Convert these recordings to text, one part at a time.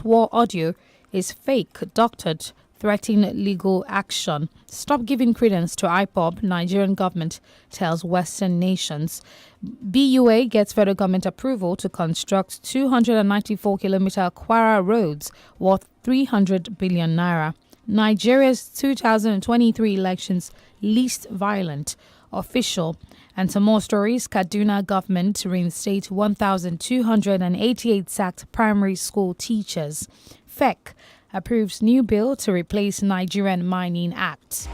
war audio is fake, doctored, threatening legal action. Stop giving credence to IPOB, Nigerian government tells Western nations. BUA gets federal government approval to construct 294-kilometer Kwara roads worth 300 billion naira. Nigeria's 2023 elections least violent. Official. And some more stories. Kaduna government reinstate 1,288 sacked primary school teachers. FEC approves new bill to replace Nigerian Mining Act.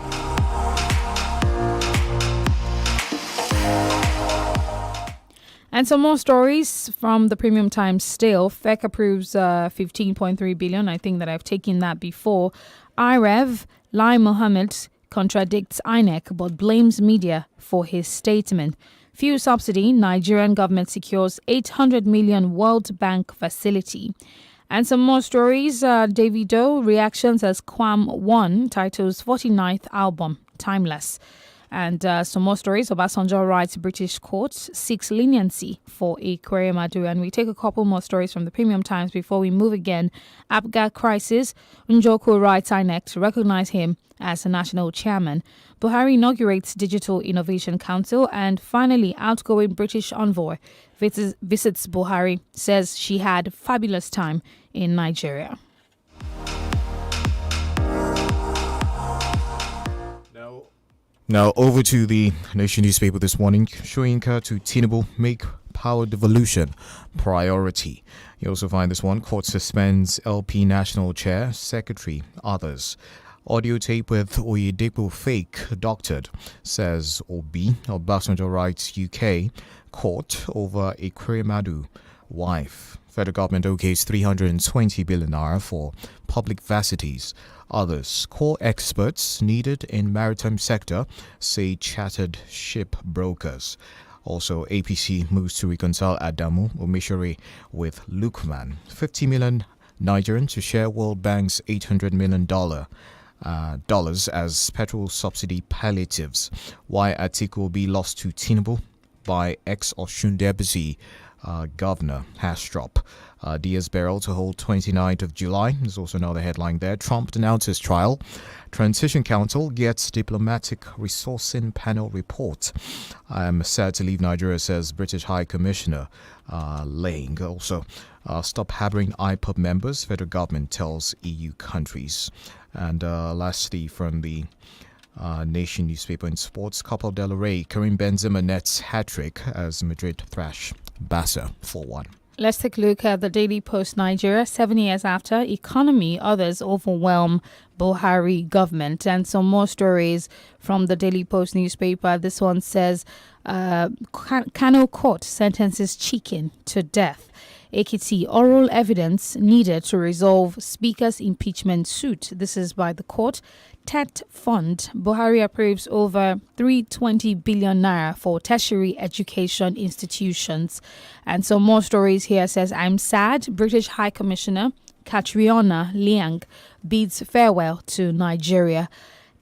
And some more stories from the Premium Times still. FEC approves 15.3 billion. I think that I've taken that before. IREV, Lai Mohammed contradicts INEC but blames media for his statement. Fuel subsidy, Nigerian government secures 800 million World Bank facility. And some more stories. Davido reactions as Kwam 1 titles 49th album, Timeless. And some more stories. Obasanjo writes British court seeks leniency for Ekweremadu. And we take a couple more stories from the Premium Times before we move again. APGA crisis. Njoku writes INEC to recognize him as the national chairman. Buhari inaugurates Digital Innovation Council. And finally, outgoing British envoy visits Buhari, says she had fabulous time in Nigeria. Now over to the Nation newspaper this morning. Shoyinka to Tinubu make power devolution priority. You also find this one. Court suspends LP National Chair, Secretary, others. Audio tape with Oyedepo fake doctored, says Obi. Obasanjo writes UK court over Ekweremadu wife. Federal government okays 320 billion naira for public facilities. Others, core experts needed in maritime sector, say chartered ship brokers. Also, APC moves to reconcile Adamu Omishore with Lukman. 50 million Nigerians to share World Bank's $800 million dollars as petrol subsidy palliatives. Why Atiku will be lost to Tinubu by ex-Osun Deputy Governor Hastrop. Diaz Barrel to hold 29th of July. There's also another headline there. Trump denounces trial. Transition Council gets diplomatic resourcing panel report. I'm sad to leave Nigeria, says British High Commissioner Lang. Also, stop harboring IPOB members. Federal government tells EU countries. And lastly, from the Nation newspaper in sports, Copa del Rey, Karim Benzema nets hat-trick as Madrid thrash Barca 4-1. Let's take a look at the Daily Post Nigeria. 7 years after, economy, others overwhelm Buhari government. And some more stories from the Daily Post newspaper. This one says, Kano court sentences Chicken to death. Ekiti, oral evidence needed to resolve Speaker's impeachment suit. This is by the court. TET Fund, Buhari approves over 320 billion naira for tertiary education institutions. And some more stories here says, I'm sad, British High Commissioner Catriona Liang bids farewell to Nigeria.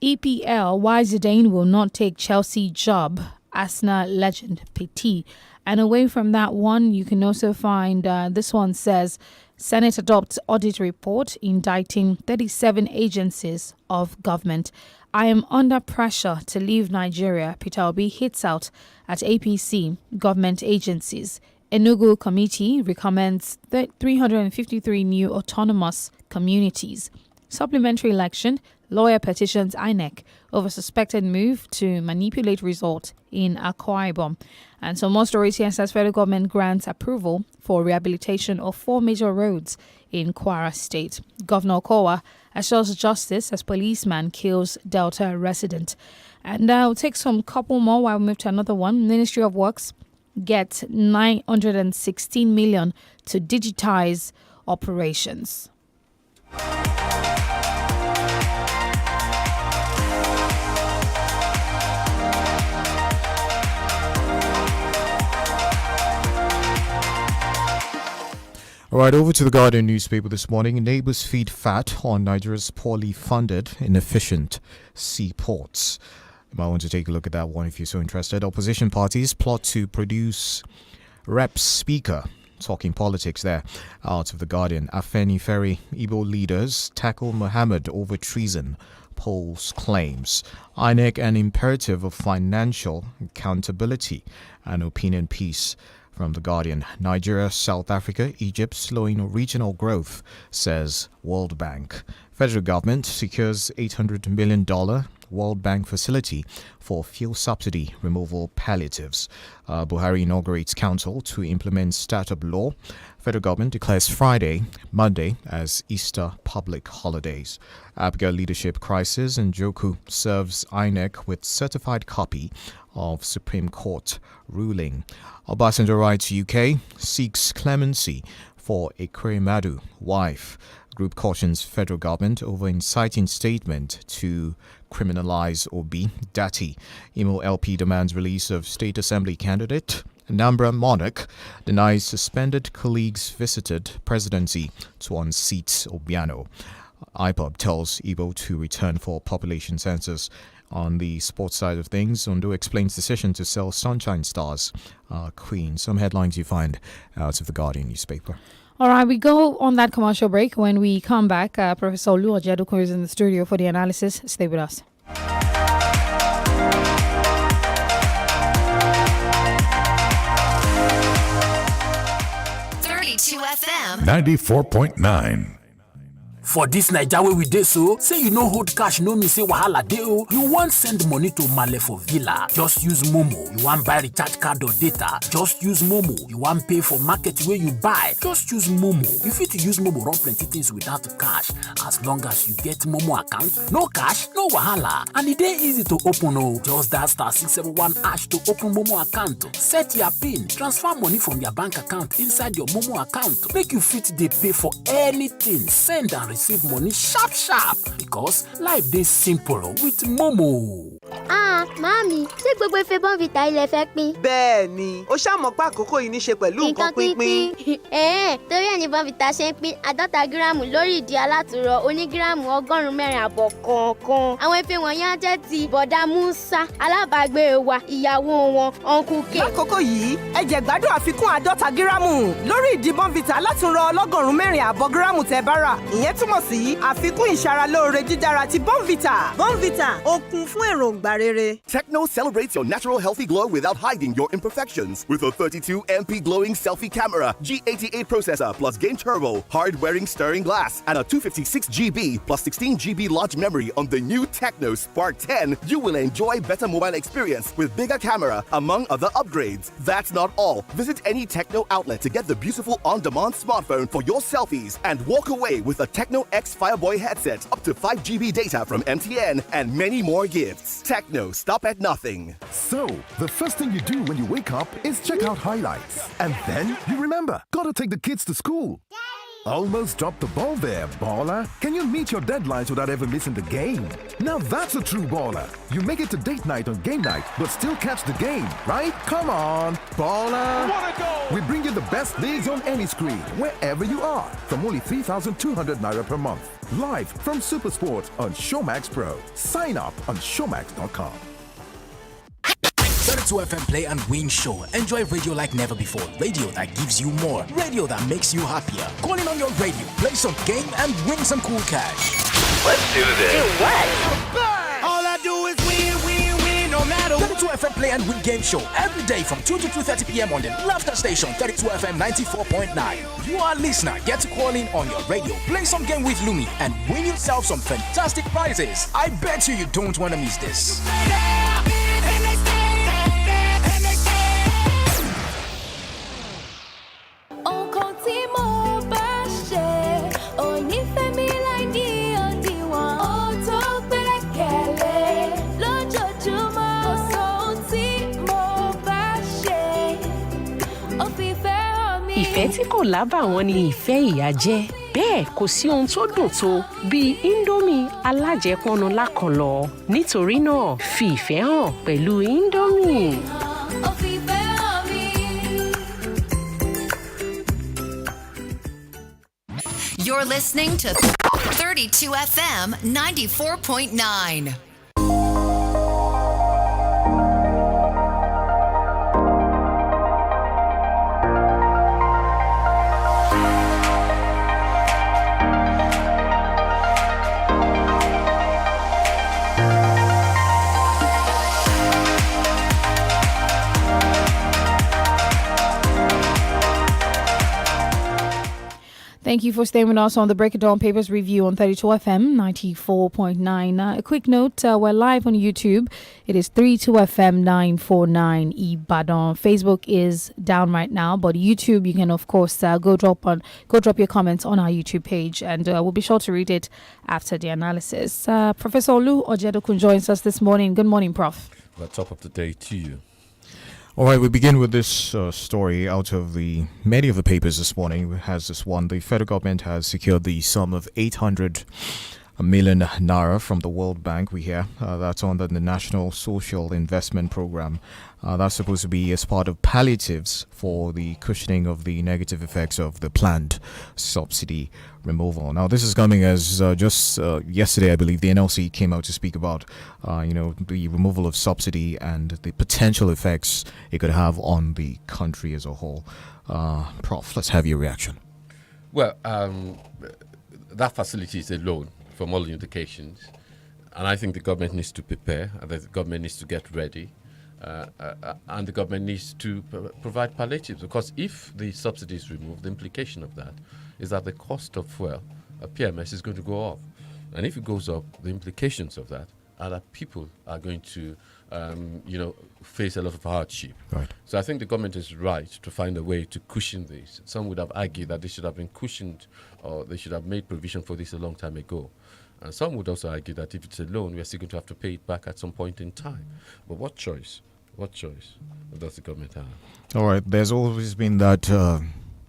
EPL, why Zidane will not take Chelsea job, Arsenal legend Petit. And away from that one, you can also find this one says, Senate adopts audit report indicting 37 agencies of government. I am under pressure to leave Nigeria. Peter Obi hits out at APC government agencies. Enugu committee recommends 353 new autonomous communities. Supplementary election, lawyer petitions INEC over suspected move to manipulate result in Akwa Ibom. And so more stories here says federal government grants approval for rehabilitation of 4 major roads in Kwara State. Governor Okowa assures justice as policeman kills Delta resident. And I'll take some couple more while we move to another one. Ministry of Works gets 916 million to digitize operations. All right, over to the Guardian newspaper this morning. Neighbors feed fat on Nigeria's poorly funded, inefficient seaports. You might want to take a look at that one if you're so interested. Opposition parties plot to produce rep speaker talking politics there. Out of the Guardian, Afenifere Igbo leaders tackle Mohammed over treason. Polls claims. INEC an imperative of financial accountability and opinion piece. From the Guardian, Nigeria, South Africa, Egypt slowing regional growth, says World Bank. Federal government secures $800 million World Bank facility for fuel subsidy removal palliatives. Buhari inaugurates council to implement startup law. Federal government declares Friday, Monday as Easter public holidays. Abigail leadership crisis and Joku serves INEC with certified copy of Supreme Court ruling. Obasanjo writes UK seeks clemency for Ekweremadu wife. Group cautions federal government over inciting statement to criminalize Obi Dati. INT'L LP demands release of state assembly candidate. Anambra monarch denies suspended colleagues visited presidency to unseat Obiano. IPOB tells Igbo to return for population census. On the sports side of things, Ondo explains decision to sell Sunshine Stars Queen. Some headlines you find out of the Guardian newspaper. All right, we go on that commercial break. When we come back, Professor Olu Ojeduko is in the studio for the analysis. Stay with us. FM 94.9. For this Naija wey we dey so, say you no hold cash no mean say wahala dey o. You wan send money to Male for Villa, just use Momo. You wan buy recharge card or data, just use Momo. You wan pay for market wey you buy, just use Momo. You fit use Momo run plenty things without cash. As long as you get Momo account, no cash, no wahala. And e dey easy to open o. Just dial *671# to open Momo account. Set your PIN, transfer money from your bank account inside your Momo account. Make you fit dey pay for anything, send and receive money sharp because life dey simple with Momo. Màámi, ṣé gbogbo ife Bonvita ilẹ̀ fẹ́ pín? Bẹ́ẹ̀ni, ó ṣàmọ̀ pé àkókò yìí ní ṣe pẹ̀lú nǹkan pínpín. Torí ẹ̀ ní Bonvita ṣe ń pín 50 gíráàmù lórí ìdí alátùrọ̀ onígíráàmù 104.5 kọ̀ọ̀kan. Àwọn ife wọ̀nyí á jẹ́ ti bọ̀dá Musa, alábàágbé wa, ìyàwó wọn, Uncle K. Lákòókò yìí, ẹ jẹ́ gbádùn àfikún 50 gíráàmù lórí ìdí Bonvita alátùrọ̀ 104.5 gíráàmù tẹ́ bá rà. Ìyẹn túmọ̀ sí àfikún ìṣaralóore jíjára ti Bonvita. Bonvita, ó kún fún èròǹgbà rere. Techno celebrates your natural healthy glow without hiding your imperfections with a 32 MP glowing selfie camera, G88 processor plus game turbo, hard-wearing stirring glass, and a 256 GB plus 16 GB large memory on the new Techno Spark 10. You will enjoy better mobile experience with bigger camera, among other upgrades. That's not all. Visit any Techno outlet to get the beautiful on-demand smartphone for your selfies and walk away with a Techno X Fireboy headset, up to 5 GB data from MTN, and many more gifts. Techno, stop at nothing. So, the first thing you do when you wake up is check out highlights. And then you remember, gotta take the kids to school. Almost dropped the ball there, baller. Can you meet your deadlines without ever missing the game? Now that's a true baller. You make it to date night on game night, but still catch the game, right? Come on, baller. What a goal! We bring you the best leagues on any screen, wherever you are, from only 3,200 Naira per month. Live from Supersport on Showmax Pro. Sign up on showmax.com. 32 FM Play and Win Show. Enjoy radio like never before. Radio that gives you more. Radio that makes you happier. Calling on your radio. Play some game and win some cool cash. Let's do this. Do what? All I do is win, no matter what. 32 FM Play and Win Game Show. Every day from 2 to 2:30 p.m. on the Laughter Station, 32 FM 94.9. You, our listener, get to call in on your radio. Play some game with Lumi and win yourself some fantastic prizes. I bet you don't want to miss this. Ìfẹ́ tí kò lábàwọ́n ni ìfẹ́ ìyá jẹ́. Bẹ́ẹ̀ kò sí ohun tó dùn tó bíi Indomie alájẹpọnu lákànlọ́. Nítorí náà, fi ìfẹ́ hàn pẹ̀lú Indomie. You're listening to 32 FM 94.9. Thank you for staying with us on the Break It Down Papers review on 32 FM 94.9. A quick note, we're live on YouTube. It is 32FM 949 Ibadan. Facebook is down right now, but YouTube, you can of course go drop your comments on our YouTube page, and we'll be sure to read it after the analysis. Professor Olu Ojedokun joins us this morning. Good morning, Prof. Well, top of the day to you. All right, we begin with this story out of the many of the papers this morning. It has this one. The federal government has secured the sum of 800 million naira from the World Bank. We hear that's under the National Social Investment Program. That's supposed to be as part of palliatives for the cushioning of the negative effects of the planned subsidy removal. Now, this is coming as just yesterday, I believe, the NLC came out to speak about, the removal of subsidy and the potential effects it could have on the country as a whole. Prof, let's have your reaction. Well, that facility is a loan from all indications, and I think the government needs to prepare, and the government needs to get ready, and the government needs to provide palliatives, because if the subsidy is removed, the implication of that is that the cost of fuel, PMS, is going to go up, and if it goes up, the implications of that are that people are going to face a lot of hardship. Right. So I think the government is right to find a way to cushion this. Some would have argued that they should have been cushioned, or they should have made provision for this a long time ago. And some would also argue that if it's a loan, we are still going to have to pay it back at some point in time. But what choice? What choice does the government have? All right. There's always been that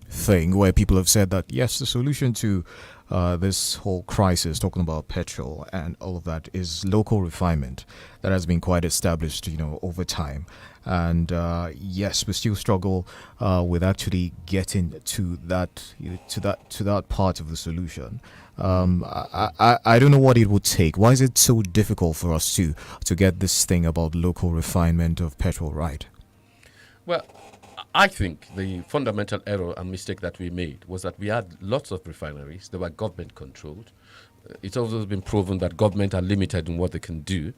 thing where people have said that, yes, the solution to this whole crisis, talking about petrol and all of that, is local refinement. That has been quite established, over time. And yes, we still struggle with actually getting to that part of the solution. I don't know what it would take. Why is it so difficult for us to get this thing about local refinement of petrol right? Well, I think the fundamental error and mistake that we made was that we had lots of refineries that were government controlled. It's also been proven that government are limited in what they can do.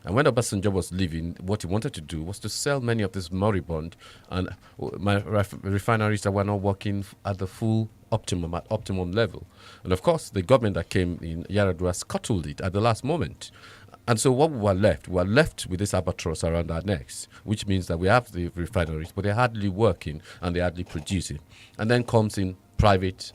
And when Obasanjo was leaving, what he wanted to do was to sell many of these moribund and refineries that were not working at the full optimum level. And of course, the government that came in, Yaradua, scuttled it at the last moment. And so what we were left with this albatross around our necks, which means that we have the refineries, but they're hardly working and they're hardly producing. And then comes in private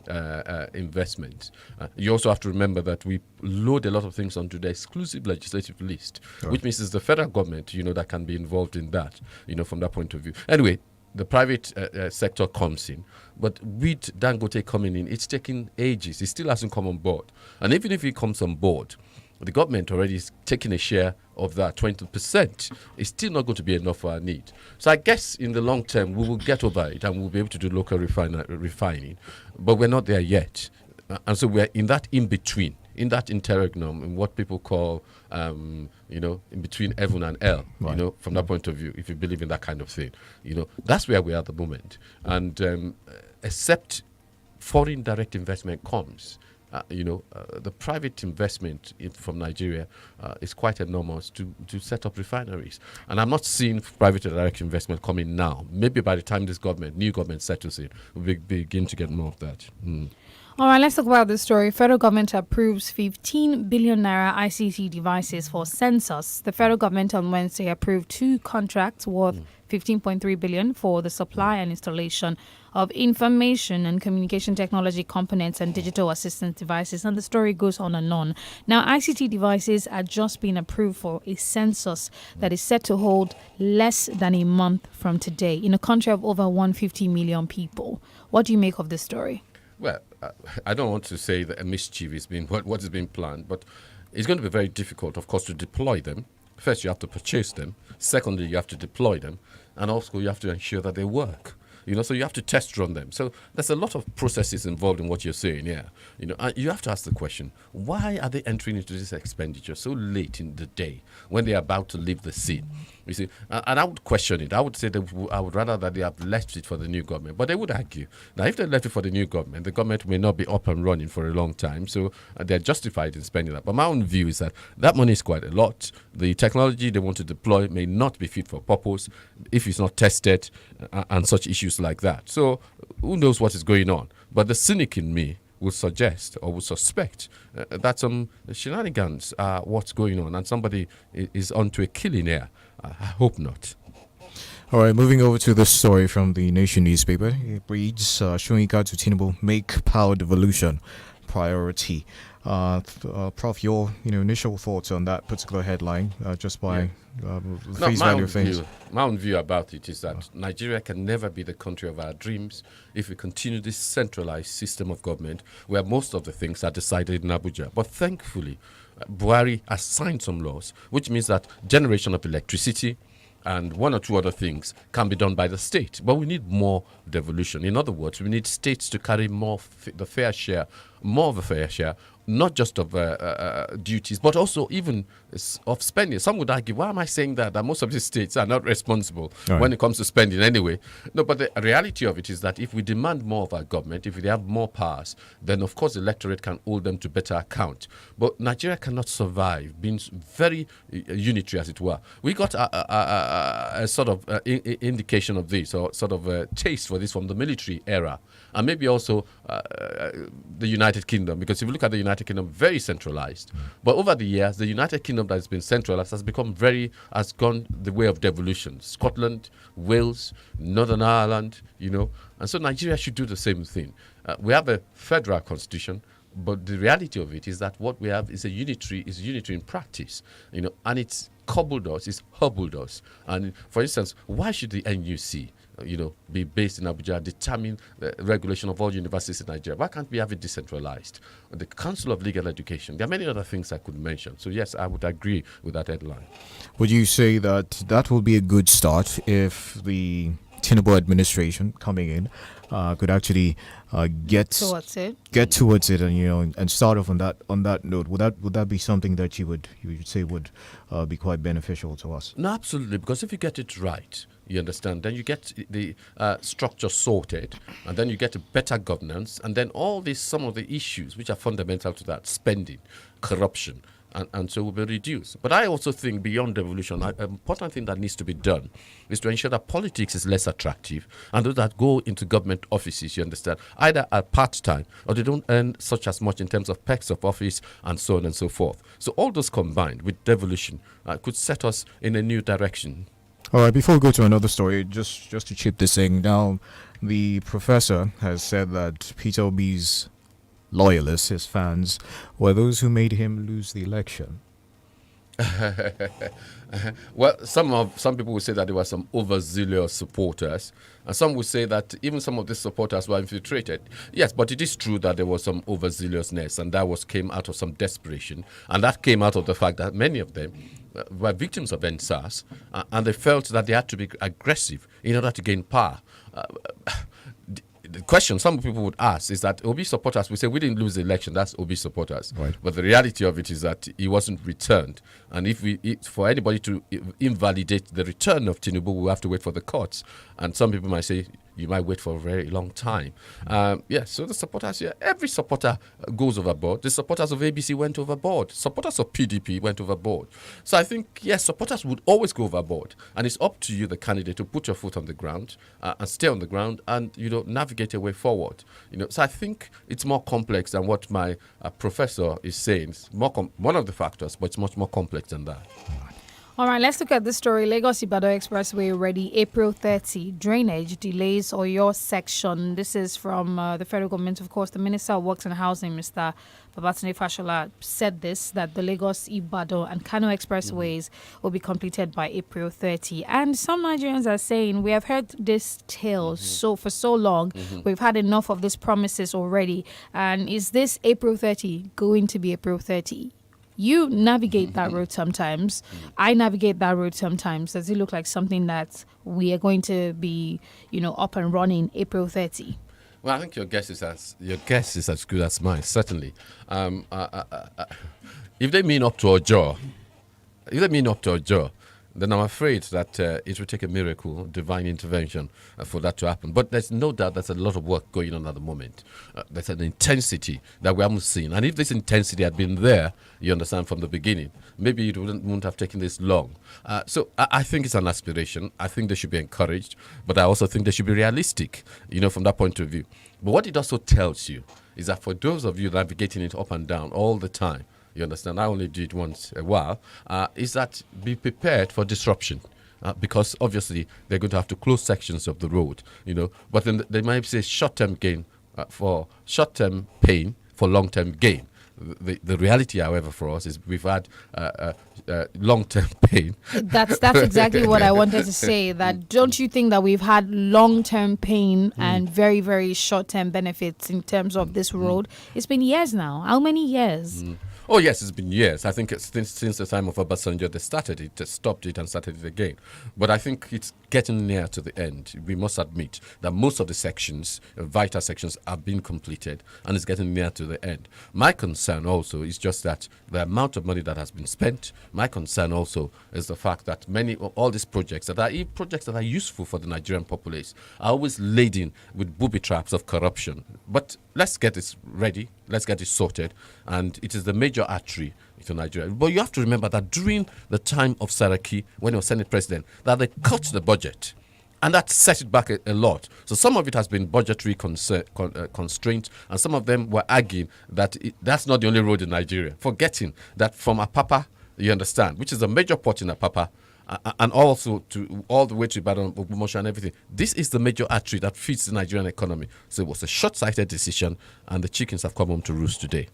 investment. You also have to remember that we load a lot of things onto the exclusive legislative list, right, which means it's the federal government, that can be involved in that, from that point of view. Anyway, the private sector comes in, but with Dangote coming in, it's taking ages. It still hasn't come on board. And even if it comes on board, the government already is taking a share of that 20%. It's still not going to be enough for our need. So I guess in the long term, we will get over it and we'll be able to do local refining. But we're not there yet. And so we're in that in-between, in that interregnum, in what people call, in between heaven and hell, right, from that point of view, if you believe in that kind of thing. That's where we are at the moment. And except foreign direct investment comes, the private investment from Nigeria is quite enormous to set up refineries. And I'm not seeing private direct investment coming now. Maybe by the time this new government settles in, we'll begin to get more of that. All right, let's talk about this story. Federal government approves 15 billion naira ICT devices for census. The federal government on Wednesday approved 2 contracts worth 15.3 billion for the supply and installation of information and communication technology components and digital assistance devices. And the story goes on and on. Now, ICT devices are just being approved for a census that is set to hold less than a month from today in a country of over 150 million people. What do you make of this story? Well, I don't want to say that a mischief is being what is being planned, but it's going to be very difficult, of course, to deploy them. First, you have to purchase them. Secondly, you have to deploy them. And also, you have to ensure that they work. So you have to test run them. So there's a lot of processes involved in what you're saying, yeah. And you have to ask the question, why are they entering into this expenditure so late in the day when they're about to leave the scene? You see, and I would question it. I would say that I would rather that they have left it for the new government. But they would argue. Now, if they left it for the new government, the government may not be up and running for a long time. So they're justified in spending that. But my own view is that money is quite a lot. The technology they want to deploy may not be fit for purpose if it's not tested and such issues like that. So who knows what is going on? But the cynic in me would suggest or would suspect that some shenanigans are what's going on and somebody is onto a killing here. I hope not. All right, moving over to this story from the Nation newspaper. It reads, Shoyinka to Tinubu, make power devolution priority. Prof, your initial thoughts on that particular headline, just by face value of things. My own view about it is that Nigeria can never be the country of our dreams if we continue this centralized system of government where most of the things are decided in Abuja. But thankfully, Buhari has signed some laws, which means that generation of electricity and one or two other things can be done by the state. But we need more devolution. In other words, we need states to carry more of a fair share, not just of duties, but also even of spending. Some would argue, why am I saying that? That most of these states are not responsible when it comes to spending anyway. No, but the reality of it is that if we demand more of our government, if they have more powers, then of course the electorate can hold them to better account. But Nigeria cannot survive being very unitary, as it were. We got a sort of indication of this, or sort of a taste for this from the military era, and maybe also the United Kingdom, because if you look at the United Kingdom, very centralized. But over the years, the United Kingdom that has been centralized has gone the way of devolution. Scotland, Wales, Northern Ireland, and so Nigeria should do the same thing. We have a federal constitution, but the reality of it is that what we have is unitary in practice, and it's hobbled us. And for instance, why should the NUC be based in Abuja, determine the regulation of all universities in Nigeria? Why can't we have it decentralized? The Council of Legal Education. There are many other things I could mention. So yes, I would agree with that headline. Would you say that will be a good start if the Tinubu administration coming in could actually get towards it, and start off on that note? Would that be something that you would say would be quite beneficial to us? No, absolutely, because if you get it right, you understand, then you get the structure sorted, and then you get a better governance, and then some of the issues which are fundamental to that, spending, corruption, and so will be reduced. But I also think beyond devolution, an important thing that needs to be done is to ensure that politics is less attractive, and those that go into government offices, you understand, either are part-time or they don't earn such as much in terms of perks of office and so on and so forth. So all those combined with devolution could set us in a new direction. All right, before we go to another story, just to chip this in, now the professor has said that Peter Obi's loyalists, his fans, were those who made him lose the election. Well, some people would say that there were some overzealous supporters, and some would say that even some of these supporters were infiltrated. Yes, but it is true that there was some overzealousness, and that came out of some desperation, and that came out of the fact that many of them were victims of NSAS, and they felt that they had to be aggressive in order to gain power. The question some people would ask is that Obi supporters will say, we didn't lose the election, that's Obi supporters. Right. But the reality of it is that he wasn't returned. And for anybody to invalidate the return of Tinubu, we'll have to wait for the courts. And some people might say, you might wait for a very long time. So the supporters here, every supporter goes overboard. The supporters of ABC went overboard. Supporters of PDP went overboard. So I think, yes, supporters would always go overboard. And it's up to you, the candidate, to put your foot on the ground and stay on the ground and, navigate a way forward. So I think it's more complex than what my professor is saying. It's one of the factors, but it's much more complex than that. All right, let's look at this story. Lagos-Ibadan Expressway ready April 30. Drainage delays or your section. This is from the federal government, of course. The Minister of Works and Housing, Mr. Babatunde Fashola, said that the Lagos-Ibadan and Kano Expressways will be completed by April 30. And some Nigerians are saying, we have heard this tale for so long. We've had enough of these promises already. And is this April 30 going to be April 30? You navigate that road sometimes. I navigate that road sometimes. Does it look like something that we are going to be, up and running April 30? Well, I think your guess is as good as mine, certainly. If they mean up to a jaw, then I'm afraid that it will take a miracle, divine intervention for that to happen. But there's no doubt there's a lot of work going on at the moment. There's an intensity that we haven't seen. And if this intensity had been there, you understand, from the beginning, maybe it wouldn't have taken this long. So I think it's an aspiration. I think they should be encouraged. But I also think they should be realistic, from that point of view. But what it also tells you is that for those of you navigating it up and down all the time, you understand, I only do it once a while, is that be prepared for disruption. Because obviously they're going to have to close sections of the road, but then they might say short-term gain for short-term pain for long-term gain. The reality, however, for us is we've had long-term pain. That's exactly what I wanted to say. That don't you think that we've had long-term pain and very, very short-term benefits in terms of this road? It's been years now. How many years? Oh, yes, it's been years. I think it's since the time of Obasanjo, they started it, they stopped it and started it again. But I think it's getting near to the end. We must admit that most of the sections, vital sections, have been completed and it's getting near to the end. My concern also is just that the amount of money that has been spent. My concern also is the fact that all these projects that are useful for the Nigerian populace are always laden with booby traps of corruption. But let's get this ready. Let's get it sorted. And it is the major artery to Nigeria. But you have to remember that during the time of Saraki, when he was Senate president, that they cut the budget. And that set it back a lot. So some of it has been budgetary constraint, and some of them were arguing that that's not the only road in Nigeria, forgetting that from Apapa, you understand, which is a major port in Apapa, and also to all the way to Ibadan, Ogbomoso and everything. This is the major artery that feeds the Nigerian economy. So it was a short-sighted decision, and the chickens have come home to roost today.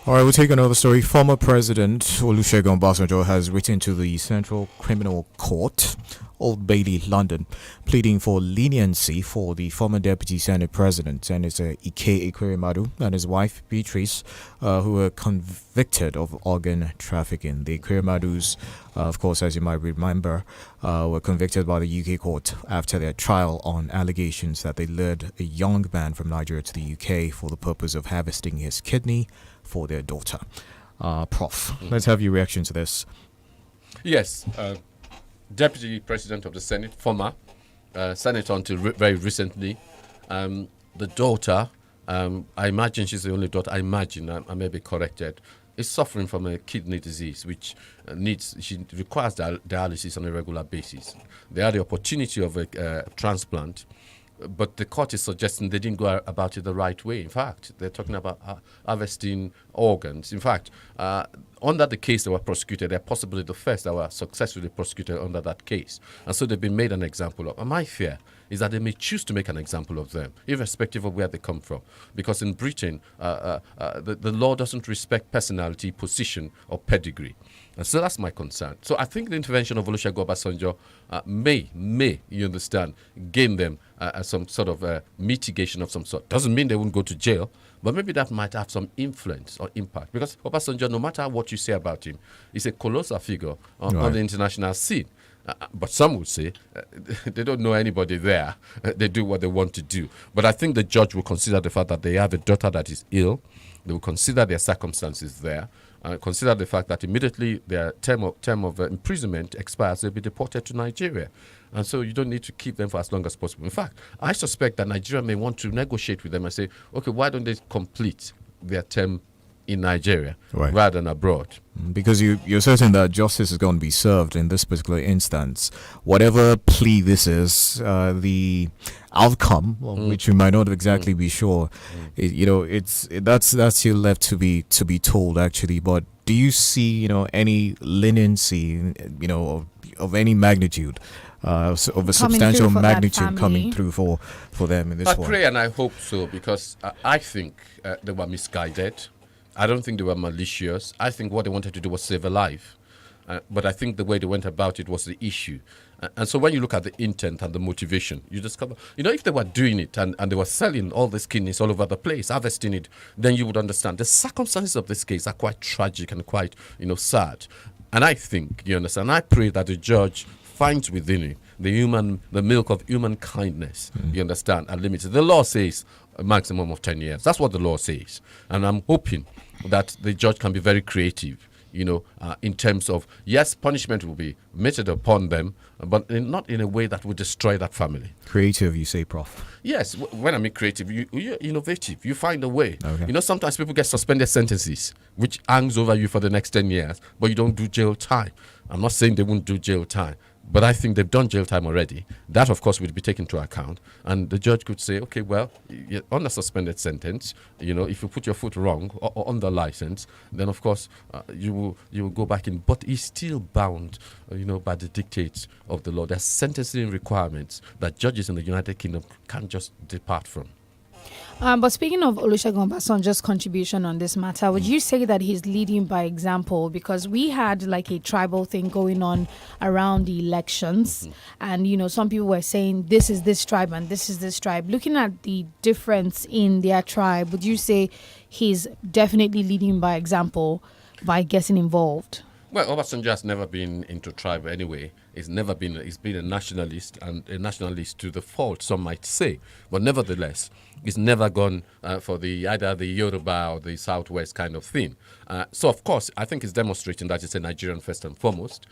All right, we'll take another story. Former President Olusegun Obasanjo has written to the Central Criminal Court, Old Bailey, London, pleading for leniency for the former Deputy Senate President, Senator Ike Ekweremadu, and his wife, Beatrice, who were convicted of organ trafficking. The Ekweremadus, of course, as you might remember, were convicted by the UK court after their trial on allegations that they lured a young man from Nigeria to the UK for the purpose of harvesting his kidney for their daughter. Prof, let's have your reaction to this. Yes, Deputy President of the Senate, former Senator until very recently. The daughter, I imagine she's the only daughter, I may be corrected, is suffering from a kidney disease which she requires dialysis on a regular basis. They had the opportunity of a transplant, but the court is suggesting they didn't go about it the right way. In fact, they're talking about harvesting organs. In fact, under the case they were prosecuted, they're possibly the first that were successfully prosecuted under that case. And so they've been made an example of. And my fear is that they may choose to make an example of them, irrespective of where they come from. Because in Britain, the law doesn't respect personality, position, or pedigree. And so that's my concern. So I think the intervention of Olusegun Obasanjo may, you understand, gain them some sort of mitigation of some sort. Doesn't mean they won't go to jail, but maybe that might have some influence or impact. Because Obasanjo, no matter what you say about him, is a colossal figure on the international scene. But some would say they don't know anybody there. They do what they want to do. But I think the judge will consider the fact that they have a daughter that is ill. They will consider their circumstances there. Consider the fact that immediately their term of imprisonment expires, they'll be deported to Nigeria. And so you don't need to keep them for as long as possible. In fact, I suspect that Nigeria may want to negotiate with them and say, okay, why don't they complete their term in Nigeria rather than abroad? Because you're certain that justice is going to be served in this particular instance. Whatever plea this is, the outcome, which you might not exactly be sure, that's still left to be told actually. But do you see any leniency, of any magnitude, of a substantial magnitude coming through for them in this one? I pray and I hope so, because I think they were misguided. I don't think they were malicious. I think what they wanted to do was save a life. But I think the way they went about it was the issue. And so when you look at the intent and the motivation, you discover, if they were doing it and they were selling all these kidneys all over the place, harvesting it, then you would understand. The circumstances of this case are quite tragic and quite, sad. And I think, you understand, I pray that the judge finds within it the milk of human kindness, you understand, unlimited. The law says a maximum of 10 years. That's what the law says. And I'm hoping that the judge can be very creative, in terms of, yes, punishment will be meted upon them, but not in a way that would destroy that family. Creative, you say, Prof? Yes, when I mean creative, you're innovative. You find a way. Okay. Sometimes people get suspended sentences, which hangs over you for the next 10 years, but you don't do jail time. I'm not saying they won't do jail time, But I think they've done jail time already. That, of course, would be taken into account. And the judge could say, okay, well, you're on a suspended sentence, if you put your foot wrong or on the license, then, of course, you will go back in. But he's still bound, by the dictates of the law. There's sentencing requirements that judges in the United Kingdom can't just depart from. But speaking of Olusegun Obasanjo's contribution on this matter, would you say that he's leading by example? Because we had like a tribal thing going on around the elections, and some people were saying this is this tribe and this is this tribe. Looking at the difference in their tribe, would you say he's definitely leading by example by getting involved? Well, Obasanjo has never been into tribe anyway. He's been a nationalist, and a nationalist to the fault, some might say. But nevertheless, he's never gone for either the Yoruba or the Southwest kind of thing. So, of course, I think it's demonstrating that he's a Nigerian first and foremost,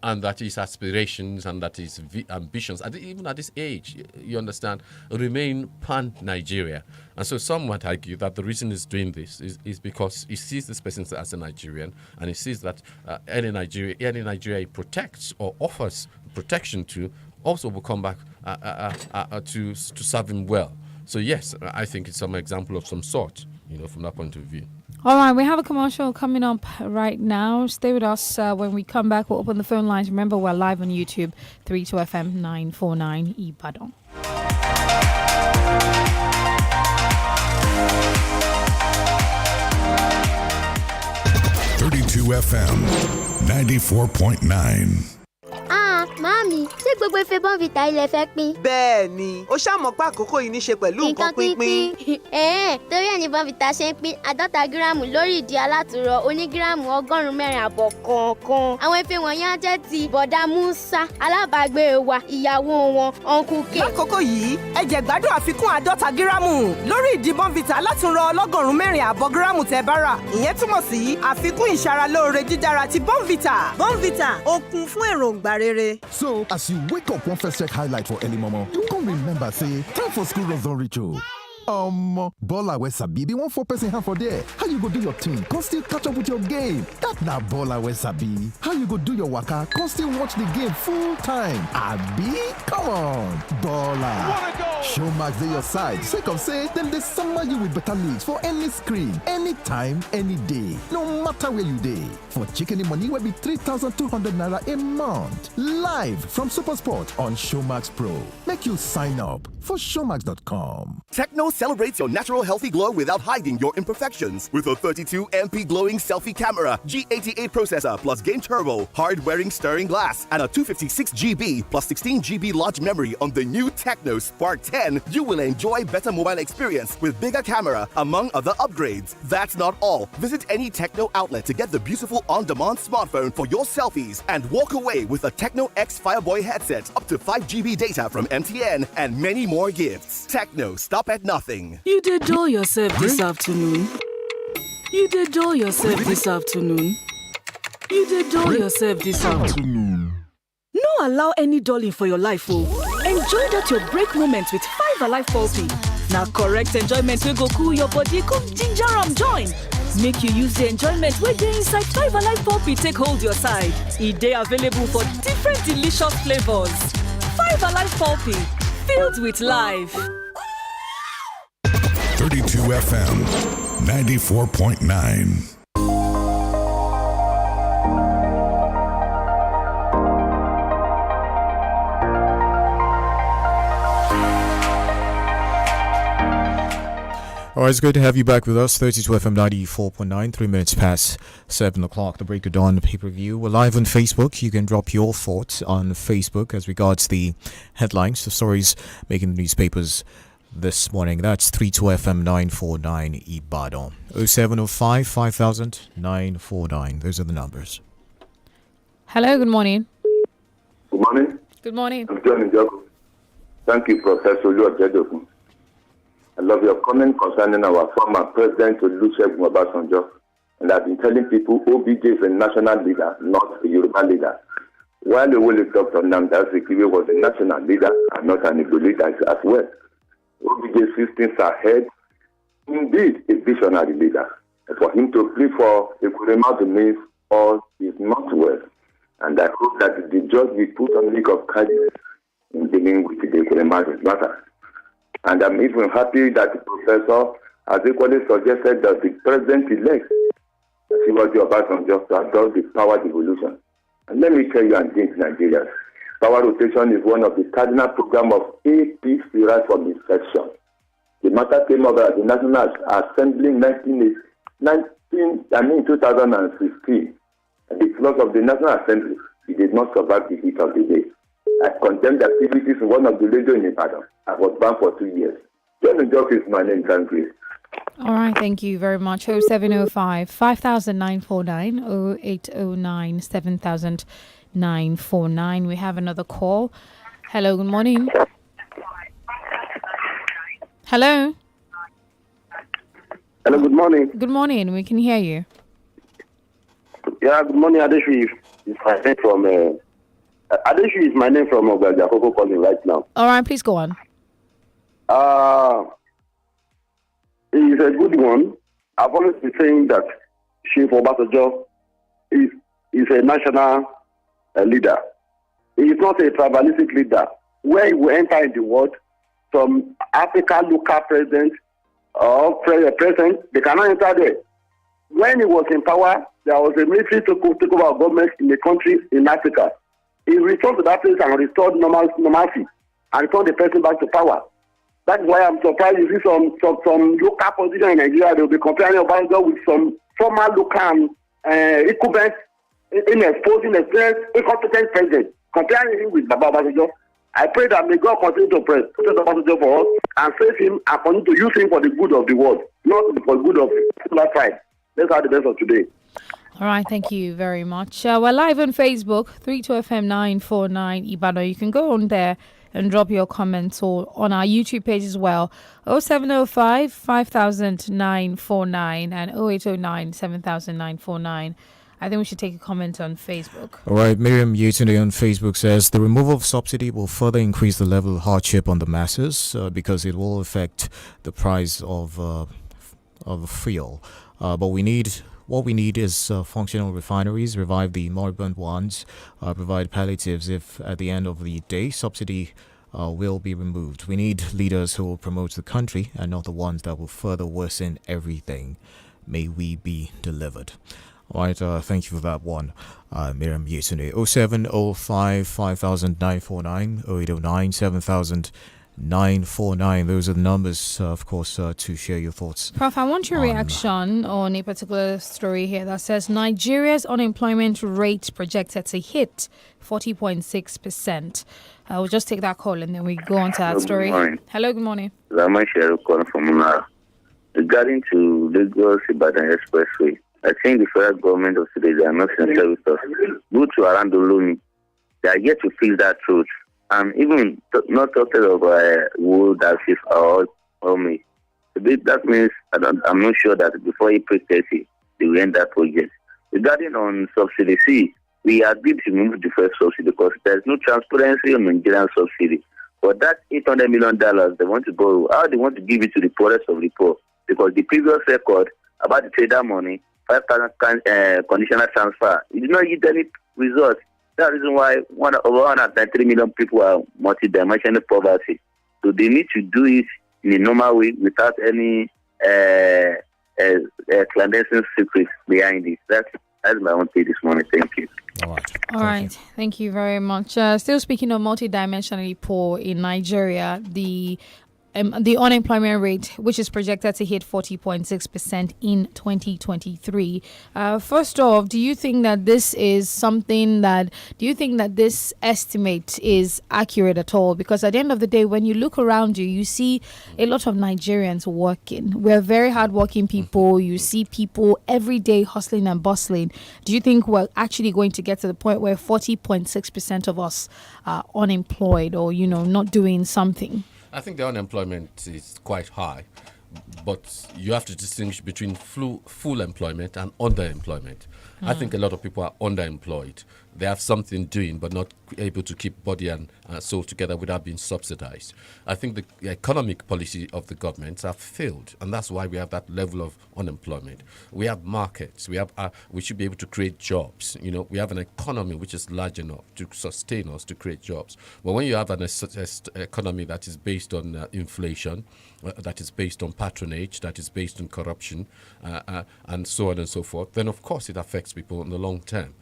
and that his aspirations and that his ambitions, even at this age, you understand, remain pan-Nigeria. And so some might argue that the reason he's doing this is because he sees this person as a Nigerian, and he sees that any Nigeria he protects or offers protection to also will come back to serve him well. So yes, I think it's some example of some sort, from that point of view. All right, we have a commercial coming up right now. Stay with us. When we come back, we'll open the phone lines. Remember, we're live on YouTube, 32FM 949 Ibadan. FM 94.9. Màámi, ṣé gbogbo ife bọ́ǹfìtà ilẹ̀ fẹ́ pín? Bẹ́ẹ̀ ni, ó ṣàmọ̀ pé àkókò yìí ní ṣe pẹ̀lú nǹkan pínpín. Torí ẹ̀ ní bọ́ǹfìtà ṣe ń pín 50 gíráàmù lórí ìdí alátùrọ̀ onígíráàmù 104 àbọ̀ kọ̀ọ̀kan. Àwọn ife wọ̀nyí á jẹ́ ti bọ̀dá Musa, alábàágbé wa, ìyàwó wọn, Uncle K. Lákòókò yìí, ẹ jẹ́ gbádùn àfikún 50 gíráàmù lórí ìdí bọ́ǹfìtà alátùrọ̀ 104 àbọ̀ gíráàmù tẹ́ bá rà. Ìyẹn túmọ̀ sí àfikún ìṣaralóore jíjára ti bọ́ǹfìtà. Bọ́ǹfìtà, ó kún fún èròǹgbà rere. So, as you wake up, one first check highlight for early momo, you can remember, say, time for school runs don't reach you. Baller we sabi, be 1-4 hand for there. How you go do your thing? Can still catch up with your game. That na baller we sabi. How you go do your waka? Can still watch the game full time. Abi, come on, baller. Showmax dey your side. Sake of say, them they summer you with better leagues for any screen, anytime, any day. No matter where you dey. For chicken money will be 3,200 naira a month. Live from SuperSport on Showmax Pro. Make you sign up for showmax.com. Techno celebrates your natural healthy glow without hiding your imperfections with a 32MP glowing selfie camera, G88 processor plus game turbo, hard-wearing stirring glass, and a 256GB plus 16GB large memory on the new Techno Spark 10. You will enjoy better mobile experience with bigger camera, among other upgrades. That's not all. Visit any Techno outlet to get the beautiful on-demand smartphone for your selfies and walk away with a Techno X Fireboy headset, up to 5GB data from MTN, and many more gifts. Techno, stop at nothing. You did dull yourself this afternoon. You did dull yourself this afternoon. You did dull yourself this afternoon. No allow any dulling for your life, oh. Enjoy that your break moment with 5 Alive 4P. Now correct enjoyment will go cool your body, come ginger join. Make you use the enjoyment where they inside 5 Alive 4P take hold your side. It day available for different delicious flavors. 5 Alive 4P, filled with life. 32 FM 94.9. All right, it's great to have you back with us. 32 FM 94.9, 3 minutes past 7 o'clock. The Break of Dawn pay-per-view. We're live on Facebook. You can drop your thoughts on Facebook as regards the headlines, the stories making the newspapers this morning. That's 32 FM 949 Ibadan. 0705 5000 949. Those are the numbers. Hello, good morning. Good morning. Good morning. I'm John Njoku. Thank you, Professor Lou Ojedokun. I love your comment concerning our former President Olusegun Obasanjo, and I've been telling people OBJ is a national leader, not a Yoruba leader. While the Wole Dr. Nnamdi Azikiwe was a national leader and not an Igbo leader as well. OBJ sees things ahead, indeed a visionary leader. And for him to plead for Ekurema to means all is not well. And I hope that the judge will put on leak of charges in dealing with the economic matter. And I'm even happy that the professor has equally suggested that the president-elect, Asiwaju Obasanjo, to adopt the power devolution. And let me tell you and think Nigerians, power rotation is one of the cardinal programs of APC right from inception. The matter came up at the National Assembly in 2016. And the flaws of the National Assembly, it did not survive the heat of the day. I condemned the activities in one of the radio in Ibadan. I was banned for 2 years. John Jock is my name, thank you. All right, thank you very much. 0705 5949 0809 7949. We have another call. Hello, good morning. Hello. Hello, good morning. Good morning. We can hear you. Yeah, good morning, Adeshu. It's my name from Adeshu is my name from Ogajakoko calling right now. All right, please go on. It's a good one. I've always been saying that Chief Obasanjo is a national leader. He is not a tribalistic leader. Where he will enter in the world, some African local president or president, they cannot enter there. When he was in power, there was a military took over government in a country in Africa. He returned to that place and restored normalcy and returned the person back to power. That's why I'm surprised you see some local position in Nigeria, they'll be comparing Obasanjo with some former local incumbent, exposing experienced, incompetent president, comparing him with Baba Obasanjo. I pray that may God continue to protect Obasanjo for us and save him and continue to use him for the good of the world, not for the good of that side. Let's have the best of today. All right, thank you very much. We're live on Facebook, 32FM 949 Ibadan. You can go on there and drop your comments or on our YouTube page as well. 0705 5949 and 0809 7949. I think we should take a comment on Facebook. All right, Miriam Yetunde on Facebook says the removal of subsidy will further increase the level of hardship on the masses because it will affect the price of fuel. But what we need is functional refineries, revive the moribund ones, provide palliatives if at the end of the day subsidy will be removed. We need leaders who will promote the country and not the ones that will further worsen everything. May we be delivered. All right, thank you for that one, Miriam Yetunde. 0705 5949 0809 7949. Those are the numbers, of course, to share your thoughts. Prof, I want your reaction on a particular story here that says Nigeria's unemployment rate projected to hit 40.6%. We'll just take that call and then we go on to that story. Hello, good morning. Regarding to Lagos Ibadan Expressway, I think the federal government of today, they are not sincere with us. Go to around the loan, they are yet to feel that truth. And even not talking of wood that is all me. That means I'm not sure that before April 30, they will end that project. Regarding on subsidy, see, we agreed to remove the first subsidy because there's no transparency on Nigerian subsidy. But that $800 million they want to borrow, how they want to give it to the poorest of the poor? Because the previous record about the trader money, 5,000 conditional transfer, it did not give any result. That's the reason why over 193 million people are multidimensional poverty. So they need to do it in a normal way without any clandestine secrets behind it. That's my own take this morning. Thank you. All right. Thank you very much. Still speaking of multidimensionally poor in Nigeria, the unemployment rate, which is projected to hit 40.6% in 2023. First off, do you think that this estimate is accurate at all? Because at the end of the day, when you look around you, you see a lot of Nigerians working. We're very hardworking people. You see people every day hustling and bustling. Do you think we're actually going to get to the point where 40.6% of us are unemployed or, not doing something? I think the unemployment is quite high, but you have to distinguish between full employment and underemployment. I think a lot of people are underemployed. they have something doing but not able to keep body and soul together without being subsidized. I think the economic policy of the governments have failed, and that's why we have that level of unemployment. We have markets. We should be able to create jobs. We have an economy which is large enough to sustain us, to create jobs. But when you have an economy that is based on inflation, that is based on patronage, that is based on corruption, and so on and so forth, then of course it affects people in the long term.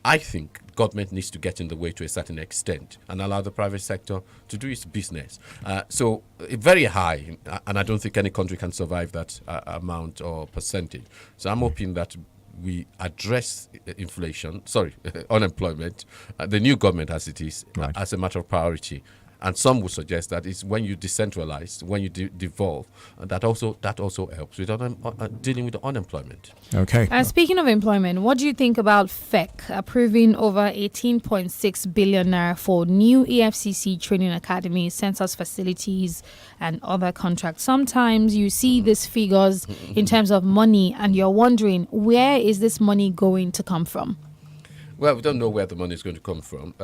I think government needs to get in the way to a certain extent and allow the private sector to do its business. So very high, and I don't think any country can survive that amount or percentage. So I'm hoping that we address unemployment, the new government as it is, as a matter of priority. And some would suggest that it's when you decentralize, when you devolve, that also helps with dealing with the unemployment. Okay. And speaking of employment, what do you think about FEC approving over 18.6 billion naira for new EFCC training academies, census facilities, and other contracts? Sometimes you see these figures in terms of money, and you're wondering, where is this money going to come from? Well, we don't know where the money is going to come from,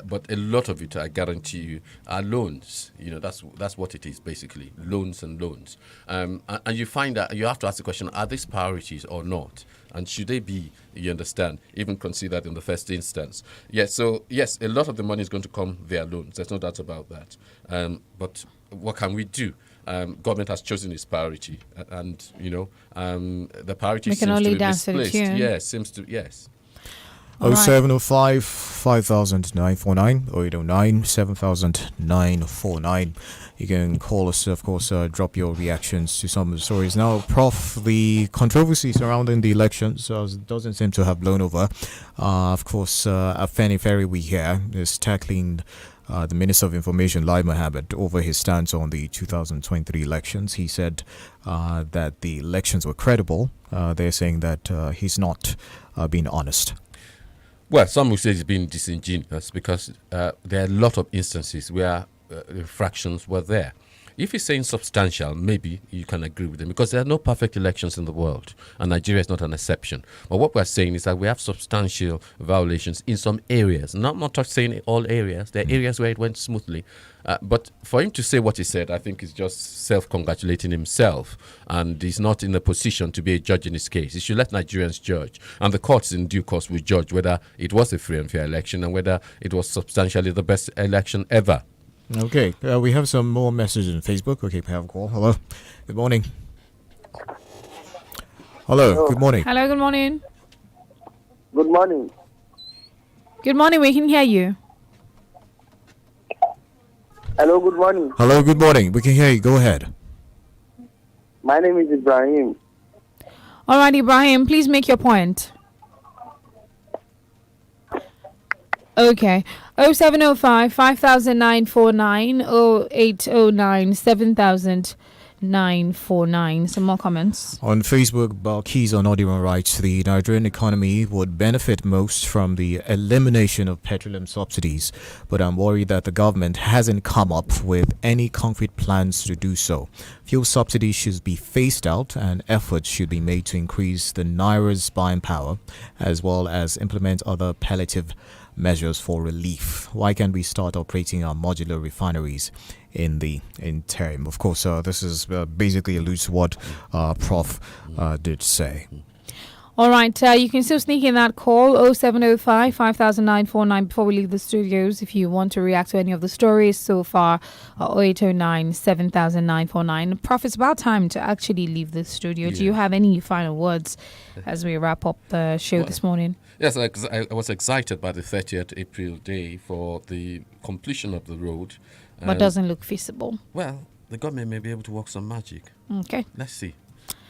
but a lot of it, I guarantee you, are loans. That's what it is, basically, loans and loans. And you find that you have to ask the question, are these priorities or not? And should they be, you understand, even considered in the first instance? Yes, so yes, a lot of the money is going to come via loans. There's no doubt about that. But what can we do? Government has chosen its priority, and the priority seems to be misplaced. Yes. 0705 5949 or 809 7949. You can call us, of course, drop your reactions to some of the stories. Now, Prof, the controversy surrounding the elections doesn't seem to have blown over. Of course, Afeni Ferry, we hear, is tackling the Minister of Information, Lai Mohammed, over his stance on the 2023 elections. He said that the elections were credible. They're saying that he's not being honest. Well, some would say he's been disingenuous because there are a lot of instances where infractions were there. If he's saying substantial, maybe you can agree with him because there are no perfect elections in the world, and Nigeria is not an exception. But what we're saying is that we have substantial violations in some areas. Not just saying in all areas. There are areas where it went smoothly. But for him to say what he said, I think is just self-congratulating himself, and he's not in a position to be a judge in this case. He should let Nigerians judge, and the courts in due course will judge whether it was a free and fair election and whether it was substantially the best election ever. Okay, we have some more messages on Facebook. Okay, we have a call. Hello, good morning. Hello, good morning. Hello, good morning. Good morning. Good morning, we can hear you. Hello, good morning. Hello, good morning. We can hear you. Go ahead. My name is Ibrahim. All right, Ibrahim, please make your point. Okay. 0705 5949 0809 7949. Some more comments. On Facebook, Balkis on Audio writes, the Nigerian economy would benefit most from the elimination of petroleum subsidies, but I'm worried that the government hasn't come up with any concrete plans to do so. Fuel subsidies should be phased out and efforts should be made to increase the Naira's buying power, as well as implement other palliative measures for relief. Why can't we start operating our modular refineries in the interim? Of course, this is basically alludes to what Prof did say. All right, you can still sneak in that call 0705 5949 before we leave the studios if you want to react to any of the stories so far. 0809 7949. Prof, it's about time to actually leave the studio. Yeah. Do you have any final words as we wrap up the show this morning? Yes, I was excited by the 30th April day for the completion of the road. But doesn't look feasible. Well, the government may be able to work some magic. Okay. Let's see.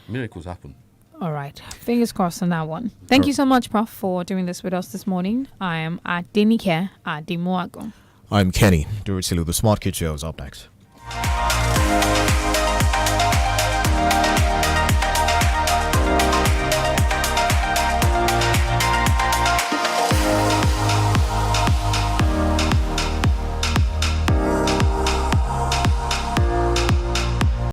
Miracles happen. All right. Fingers crossed on that one. Thank you so much, Prof, for doing this with us this morning. I am at DENIKE at Dimoago. I'm Kenny. Duritilu, the Smart Kid Show is up next.